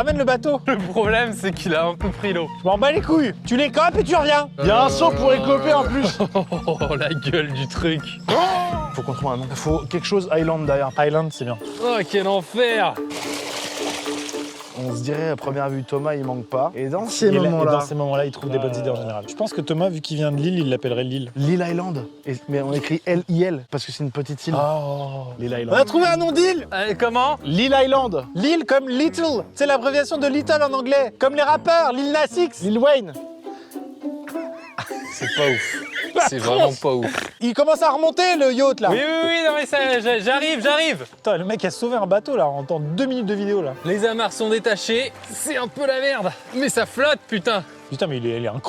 Ramène le bateau. Le problème, c'est qu'il a un peu pris l'eau. Je m'en bats les couilles. Tu les copes et tu reviens. Il y a un saut pour écoper en plus. Oh, la gueule du truc. Faut qu'on trouve un nom. Faut quelque chose Island derrière. Highland, c'est bien. Oh, quel enfer. On se dirait à première vue, Thomas il manque pas. Et dans Et ces là- et moments-là, dans ces moments-là, il trouve des bonnes idées en général. Je pense que Thomas, vu qu'il vient de Lille, il l'appellerait Lille. Lille Island. Mais on écrit L-I-L parce que c'est une petite île. Oh. Lille On Island. a trouvé un nom d'île. Comment? Lille Island. Lille comme Little. C'est l'abréviation de Little en anglais. Comme les rappeurs, Lil Nas X. Lil Wayne. C'est pas ouf. C'est vraiment pas ouf. Il commence à remonter le yacht là. Oui, non mais ça, j'arrive. Putain, le mec a sauvé un bateau là en temps 2 minutes de vidéo là. Les amarres sont détachées, c'est un peu la merde. Mais ça flotte, putain. Putain, mais il est incroyable.